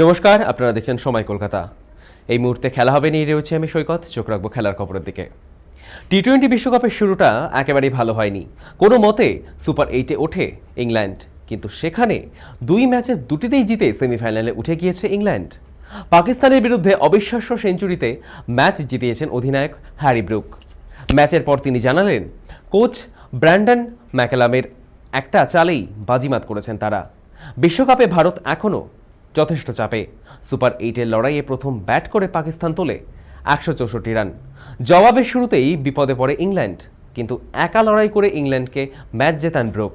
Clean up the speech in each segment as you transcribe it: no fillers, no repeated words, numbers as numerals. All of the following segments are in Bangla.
নমস্কার, আপনারা দেখছেন সময় কলকাতা। এই মুহূর্তে খেলা হবে নিয়ে রয়েছে আমি সৈকত। চোখ রাখবো খেলার খবরের দিকে। টি-20 বিশ্বকাপের শুরুটা একেবারেই ভালো হয়নি। কোনো মতে সুপার 8-এ ওঠে ইংল্যান্ড, কিন্তু সেখানে দুই ম্যাচের দুটিতেই জিতে সেমিফাইনালে উঠে গিয়েছে ইংল্যান্ড। পাকিস্তানের বিরুদ্ধে অবিশ্বাস্য সেঞ্চুরিতে ম্যাচ জিতিয়েছেন অধিনায়ক হ্যারি ব্রুক। ম্যাচের পর তিনি জানালেন, কোচ ব্র্যান্ডন ম্যাকালামের একটা চালেই বাজিমাত করেছেন তারা। বিশ্বকাপে ভারত এখনও যথেষ্ট চাপে। সুপার 8-এর লড়াইয়ে প্রথম ব্যাট করে পাকিস্তান তোলে 164 রান। জবাবের শুরুতেই বিপদে পড়ে ইংল্যান্ড, কিন্তু একা লড়াই করে ইংল্যান্ডকে ম্যাচ জেতান ব্রুক।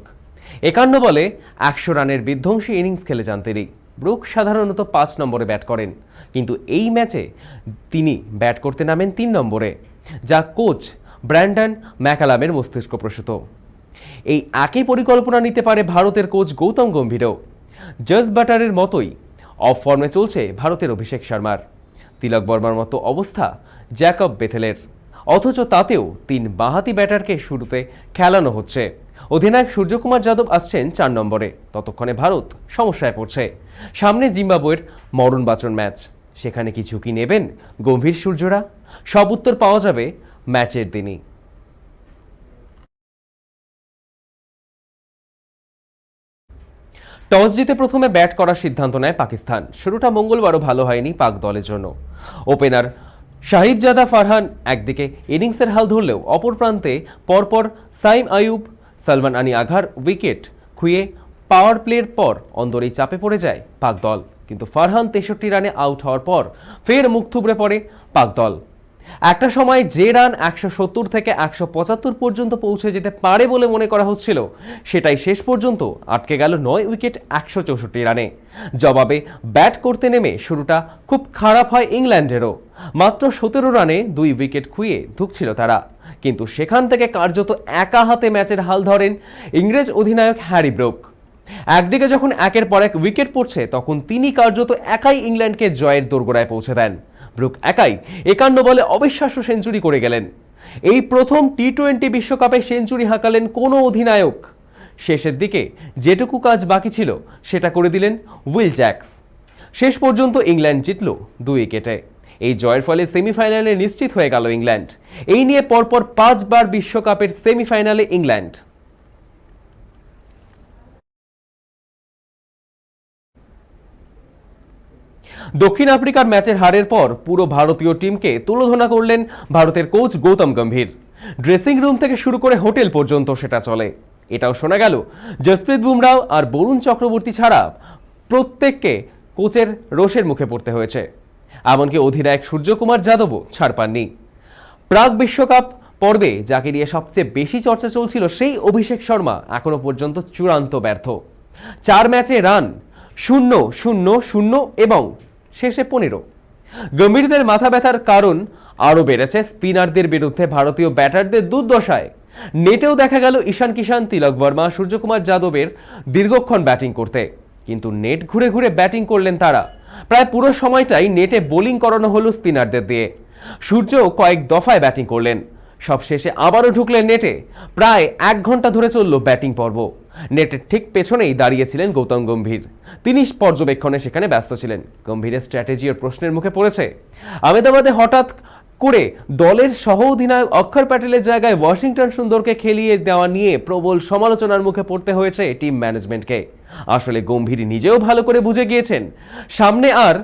51 বলে 100 রানের বিধ্বংসী ইনিংস খেলে যান তিনি। ব্রুক সাধারণত 5 নম্বরে ব্যাট করেন, কিন্তু এই ম্যাচে তিনি ব্যাট করতে নামেন 3 নম্বরে, যা কোচ ব্র্যান্ডন ম্যাকালামের মস্তিষ্ক প্রসূত। এই একই পরিকল্পনা নিতে পারে ভারতের কোচ গৌতম গম্ভীরও। জাস বাটারের মতোই অফ ফর্মে চলছে ভারতের অভিষেক শর্মার। তিলক বর্মার মতো অবস্থা জ্যাকব বেথেলের, অথচ তাতেও 3 বাঁহাতি ব্যাটারকে শুরুতে খেলানো হচ্ছে। অধিনায়ক সূর্যকুমার যাদব আসছেন 4 নম্বরে। ততক্ষণে ভারত সমস্যায় পড়ছে। সামনে জিম্বাবুয়ের মরণবাচন ম্যাচ। সেখানে কি ঝুঁকি নেবেন গম্ভীর সূর্যরা? সব উত্তর পাওয়া যাবে ম্যাচের দিনই। টস জিতে প্রথমে ব্যাট করার সিদ্ধান্ত নেয় পাকিস্তান। শুরুটা মঙ্গলবারও ভালো হয়নি পাক দলের জন্য। ওপেনার শাহিবজাদা ফারহান একদিকে ইনিংসের হাল ধরলেও অপর প্রান্তে পরপর সাইম আইয়ুব, সালমান আলী আঘার উইকেট খুইয়ে পাওয়ার প্লের পর অন্দরেই চাপে পড়ে যায় পাক দল। কিন্তু ফারহান 63 রানে আউট হওয়ার পর ফের মুখ থুবড়ে পড়ে পাক দল। একটা সময় যে রান 170 থেকে 175 পর্যন্ত পৌঁছে যেতে পারে বলে মনে করা হচ্ছিল, সেটাই শেষ পর্যন্ত আটকে গেল 9 উইকেট 164 রানে। জবাবে ব্যাট করতে নেমে শুরুটা খুব খারাপ হয় ইংল্যান্ডেরও। মাত্র 17 রানে 2 উইকেট খুইয়ে ধুঁকছিল তারা, কিন্তু সেখান থেকে কার্যত একা হাতে ম্যাচের হাল ধরেন ইংরেজ অধিনায়ক হ্যারি ব্রুক। একদিকে যখন একের পর এক উইকেট পড়ছে, তখন তিনি কার্যত একাই ইংল্যান্ডকে জয়ের দোরগোড়ায় পৌঁছে দেন। ব্রুক একাই 51 বলে অবিশ্বাস্য সেঞ্চুরি করে গেলেন। এই প্রথম টি-20 বিশ্বকাপে সেঞ্চুরি হাঁকালেন কোনো অধিনায়ক। শেষের দিকে যেটুকু কাজ বাকি ছিল সেটা করে দিলেন উইল জ্যাক্স। শেষ পর্যন্ত ইংল্যান্ড জিতল 2 উইকেটে। এই জয়ের ফলে সেমিফাইনালে নিশ্চিত হয়ে গেল ইংল্যান্ড। এই নিয়ে পরপর 5 বার বিশ্বকাপের সেমিফাইনালে ইংল্যান্ড। দক্ষিণ আফ্রিকার ম্যাচের হারের পর পুরো ভারতীয় টিমকে তুলোধনা করলেন ভারতের coach Gautam Gambhir. Dressing room থেকে শুরু করে হোটেল পর্যন্ত সেটা চলে। এটাও শোনা গেল জসপ্রীত বুমরাহ আর বরুণ চক্রবর্তী ছাড়া প্রত্যেককে কোচের রোষের মুখে পড়তে হয়েছে। এমনকি অধিনায়ক সূর্যকুমার যাদবও ছাড় পাননি। প্রাক বিশ্বকাপ পর্বে যাকে নিয়ে সবচেয়ে বেশি চর্চা চলছিল, সেই অভিষেক শর্মা এখনো পর্যন্ত চূড়ান্ত ব্যর্থ। 4 ম্যাচে রান 0-0-0 এবং শেষে 15। গম্ভীরদের মাথা ব্যথার কারণ আরও বেড়েছে স্পিনারদের বিরুদ্ধে ভারতীয় ব্যাটারদের দুর্দশায়। নেটেও দেখা গেল ঈশান কিষান, তিলক বর্মা, সূর্যকুমার যাদবের দীর্ঘক্ষণ ব্যাটিং করতে, কিন্তু নেট ঘুরে ঘুরে ব্যাটিং করলেন তারা। প্রায় পুরো সময়টাই নেটে বোলিং করানো হলো স্পিনারদের দিয়ে। সূর্য কয়েক দফায় ব্যাটিং করলেন, সবশেষে আবারও ঢুকলেন নেটে। প্রায় 1 ঘন্টা ধরে চলল ব্যাটিং পর্ব। নেটের ঠিক পেছনেই দাঁড়িয়েছিলেন গৌতম গম্ভীর। তিনি পর্যবেক্ষণে সেখানে ব্যস্ত ছিলেন। গম্ভীরের স্ট্র্যাটেজি ও প্রশ্নের মুখে পড়েছে। আহমেদাবাদে হঠাৎ করে দলের সহ অধিনায়ক অক্ষর প্যাটেলের জায়গায় ওয়াশিংটন সুন্দরকে খেলিয়ে দেওয়া নিয়ে প্রবল সমালোচনার মুখে পড়তে হয়েছে টিম ম্যানেজমেন্টকে। আসলে গম্ভীর নিজেও ভালো করে বুঝে গিয়েছেন সামনে আর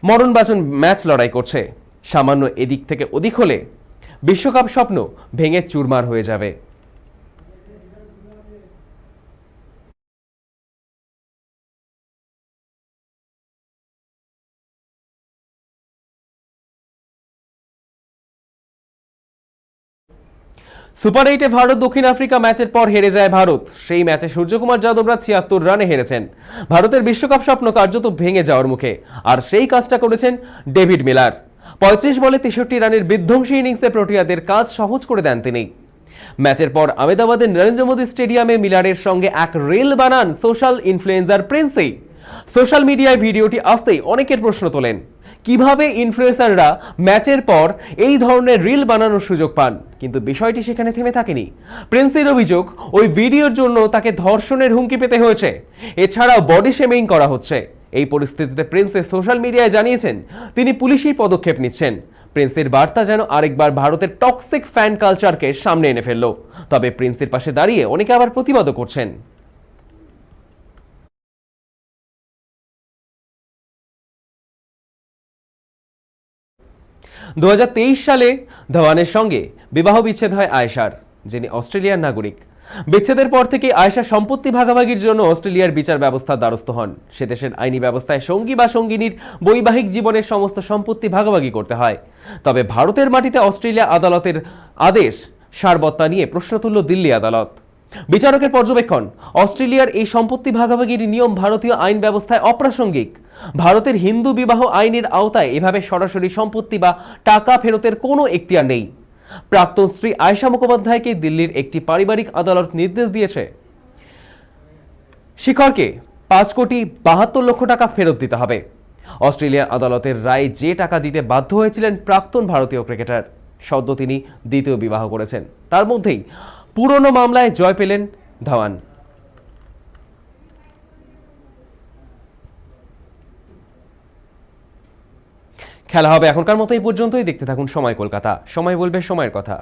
মরণবাচন ম্যাচ লড়াই করছে। সামান্য এদিক থেকে ওদিক হলে বিশ্বকাপ স্বপ্ন ভেঙে চুরমার হয়ে যাবে। সুপার 8-এ ভারত দক্ষিণ আফ্রিকা ম্যাচের পর হেরে যায় ভারত। সেই ম্যাচে সূর্যকুমার যাদবরা 76 রানে হেরেছেন। ভারতের বিশ্বকাপ স্বপ্ন কার্যত ভেঙে যাওয়ার মুখে। আর সেই কাজটা করেছেন ডেভিড মিলার। 35 বলে 63 রানের বিধ্বংসী ইনিংসে প্রোটিয়াদের কাজ সহজ করে দেন তিনি। ম্যাচের পর আহমেদাবাদের নরেন্দ্র মোদী স্টেডিয়ামে মিলারের সঙ্গে এক রিল বানান সোশ্যাল ইনফ্লুয়েন্সার প্রিন্সি। সোশ্যাল মিডিয়ায় ভিডিওটি আসতেই অনেকের প্রশ্ন তোলেন, কিভাবে ইনফ্লুয়েন্সাররা ম্যাচের পর এই ধরনের রিল বানানোর সুযোগ পান। কিন্তু বিষয়টি সেখানে থেমে থাকেনি। প্রিন্সির অভিযোগ, ওই ভিডিওর জন্য তাকে ধর্ষণের হুমকি পেতে হয়েছে। এছাড়াও বডি শেমিং করা হচ্ছে। এই পরিস্থিতিতে প্রিন্সেস সোশ্যাল মিডিয়ায় জানিয়েছেন তিনি পুলিশি পদক্ষেপ নিচ্ছেন। প্রিন্সের বার্তা যেন আরেকবার ভারতের টক্সিক ফ্যান কালচারকে সামনে এনে ফেলল। তবে প্রিন্সের পাশে দাঁড়িয়ে অনেকে আবার প্রতিবাদও করছেন। দু সালে ধওয়ানের সঙ্গে বিবাহ বিচ্ছেদ হয় আয়েশার, যিনি অস্ট্রেলিয়ার নাগরিক। বিচ্ছেদের পর থেকে আয়েশা সম্পত্তি ভাগাভাগির জন্য অস্ট্রেলিয়ার বিচার ব্যবস্থার দ্বারস্থ হন। সে দেশের আইনি ব্যবস্থায় সঙ্গী বা সঙ্গিনীর বৈবাহিক জীবনের সমস্ত সম্পত্তি ভাগাভাগি করতে হয়। তবে ভারতের মাটিতে অস্ট্রেলিয়া আদালতের আদেশ সারবত্তা নিয়ে প্রশ্ন তুলল দিল্লি আদালত। বিচারকের পর্যবেক্ষণ, অস্ট্রেলিয়ার এই সম্পত্তি ভাগাভাগির নিয়ম ভারতীয় আইন ব্যবস্থায় অপ্রাসঙ্গিক। ভারতের হিন্দু বিবাহ আইনের আওতায় এভাবে সরাসরি সম্পত্তি বা টাকা ফেরতের কোনো এখতিয়ার নেই। প্রাক্তন স্ত্রী আয়েশা মুখোপাধ্যায়কে দিল্লির একটি পারিবারিক আদালত নির্দেশ দিয়েছে শিখরকে 5,72,00,000 টাকা ফেরত দিতে হবে। অস্ট্রেলিয়ার আদালতের রায়ে যে টাকা দিতে বাধ্য হয়েছিলেন প্রাক্তন ভারতীয় ক্রিকেটার। সদ্য তিনি দ্বিতীয় বিবাহ করেছেন। তার মধ্যেই পুরনো মামলায় জয় পেলেন ধওয়ান। খেলা হবে এখনকার মতো এই পর্যন্তই। দেখতে থাকুন সময় কলকাতা, সময় বলবে সময়ের কথা।